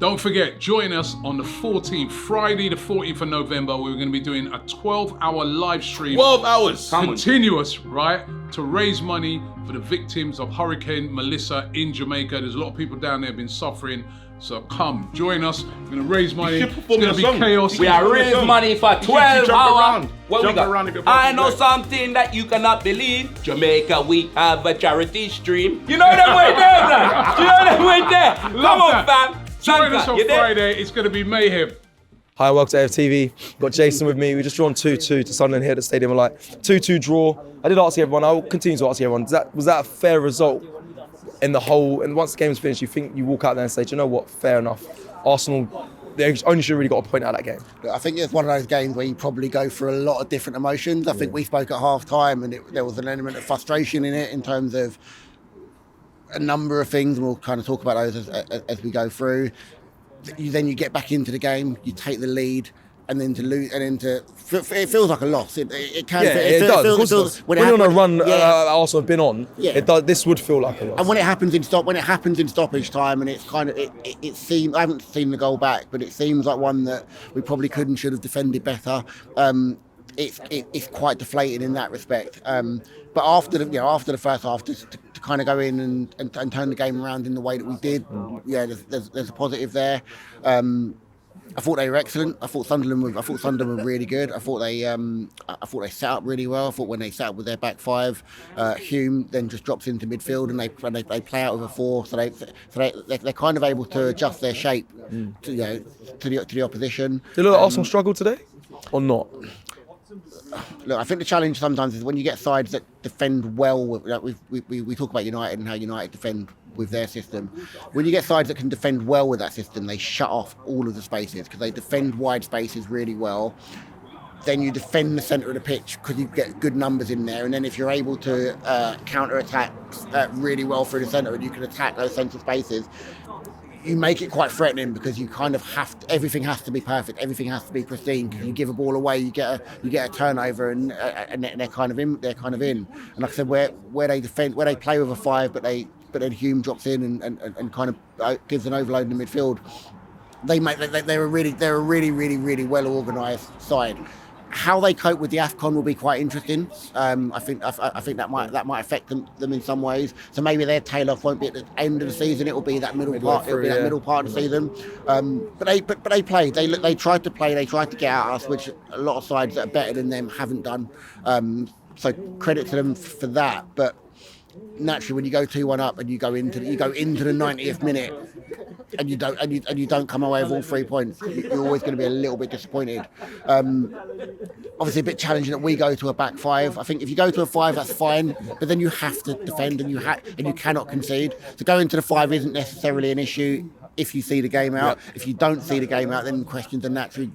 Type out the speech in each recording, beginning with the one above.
Don't forget, join us on the 14th, Friday the 14th of November. We're going to be doing a 12-hour live stream. 12 hours. Continuous, right? To raise money for the victims of Hurricane Melissa in Jamaica. There's a lot of people down there been suffering. So come, join us. We're going to raise money. It's going to be chaos. We are raising money for 12 hours. What we got? I know something that you cannot believe. Jamaica, we have a charity stream. You know them way there, man. You know them way there. Come on, fam. Join us on Friday. It's going to be mayhem. Hi, welcome to AFTV. Got Jason with me. We just drawn 2-2 to Sunderland here at the stadium. Like 2-2 draw. I did ask everyone. I will continue to ask everyone. Was that a fair result in the whole? And once the game's finished, you think you walk out there and say, do you know what? Fair enough. Arsenal, they only should have really got a point out of that game. I think it's one of those games where you probably go through a lot of different emotions. I think we spoke at half time and there was an element of frustration in it in terms of a number of things, and we'll kind of talk about those as we go through. Then you get back into the game, you take the lead, and then to lose, and then it feels like a loss. It can. Yeah, it does. Of course it does. When you're on a run, Arsenal have been on. Yeah. This would feel like a loss. And when it happens in stoppage time, and it's kind of it seems, I haven't seen the goal back, but it seems like one that we probably could and should have defended better. It's quite deflating in that respect. But after the first half, to kind of go in and turn the game around in the way that we did, there's a positive there. I thought they were excellent. I thought Sunderland were really good. I thought they set up really well. I thought when they set up with their back five, Hume then just drops into midfield and they play out with a four. So they're kind of able to adjust their shape to the opposition. Did Arsenal struggle today, or not? Look, I think the challenge sometimes is when you get sides that defend well. We talk about United and how United defend with their system. When you get sides that can defend well with that system, they shut off all of the spaces because they defend wide spaces really well. Then you defend the centre of the pitch because you get good numbers in there. And then if you're able to counter-attack really well through the centre and you can attack those central spaces, you make it quite threatening because you kind of everything has to be perfect, everything has to be pristine. You give a ball away, you get a turnover, and they're kind of in. And like I said, where they defend, where they play with a five, but then Hume drops in and kind of gives an overload in the midfield. They're a really well organised side. How they cope with the AFCON will be quite interesting. I think that might affect them in some ways. So maybe their tail off won't be at the end of the season. It will be that middle part. It'll be that middle part of the season. But they played. They tried to play. They tried to get at us, which a lot of sides that are better than them haven't done. So credit to them for that. But naturally, when you go 2-1 up and you go into the 90th minute, and you don't come away with all 3 points, you're always going to be a little bit disappointed. Obviously a bit challenging that we go to a back five. I think if you go to a five, that's fine, but then you have to defend and you cannot concede. So going to the five isn't necessarily an issue if you see the game out. Yep. If you don't see the game out, then questions are naturally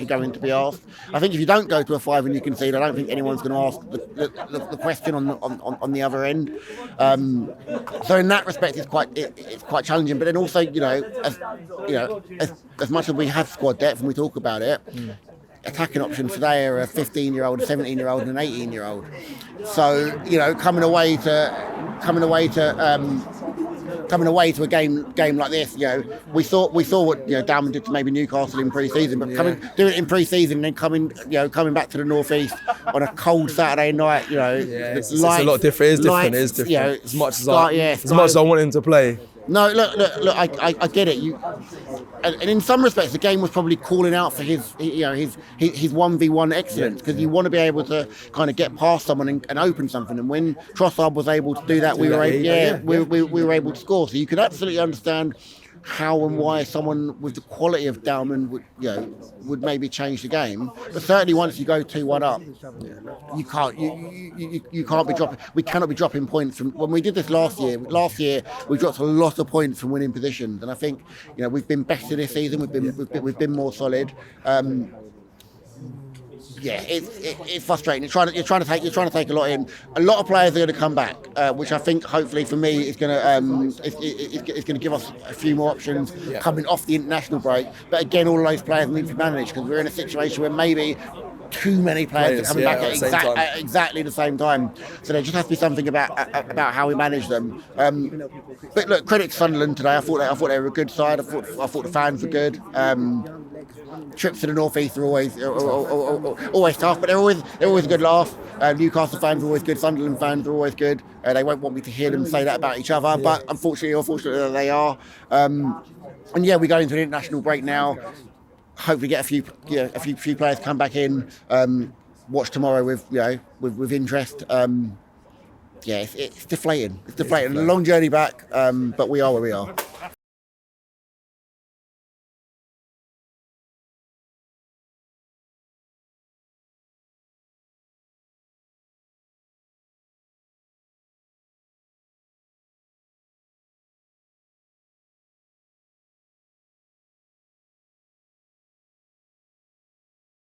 going to be asked. I think if you don't go to a five and you concede, I don't think anyone's going to ask the question on the other end. So in that respect, it's quite challenging. But then also, as much as we have squad depth and we talk about it, attacking options today are a 15-year-old, a 17-year-old, and an 18-year-old. So coming away to a game like this, we saw what Dalman did to maybe Newcastle in pre-season, but doing it in pre-season and then coming back to the northeast on a cold Saturday night, it's a lot different. It is different. As much as I want him to play. No, look. I get it. And in some respects, the game was probably calling out for his 1v1 excellence because you want to be able to kind of get past someone and open something. And when Trossard was able to do that, we were able to score. So you could absolutely understand how and why someone with the quality of Dalman would maybe change the game. But certainly once you go 2-1 up, you can't be dropping. We cannot be dropping points from when we did this last year. Last year we dropped a lot of points from winning positions, and I think we've been better this season. We've been more solid. It's frustrating. You're trying to take a lot in. A lot of players are going to come back, which I think hopefully for me is going to give us a few more options coming off the international break. But again, all of those players need to be managed because we're in a situation where maybe too many players coming back at at exactly the same time. So there just has to be something about how we manage them. But look, credit to Sunderland today. I thought they were a good side. I thought the fans were good. Trips to the northeast are always tough, but they're always a good laugh. Newcastle fans are always good. Sunderland fans are always good. They won't want me to hear them say that about each other, but unfortunately or fortunately they are. And yeah, we go into an international break now. Hopefully get a few players come back in. Watch tomorrow with interest. It's deflating. It's deflating. A long journey back, but we are where we are.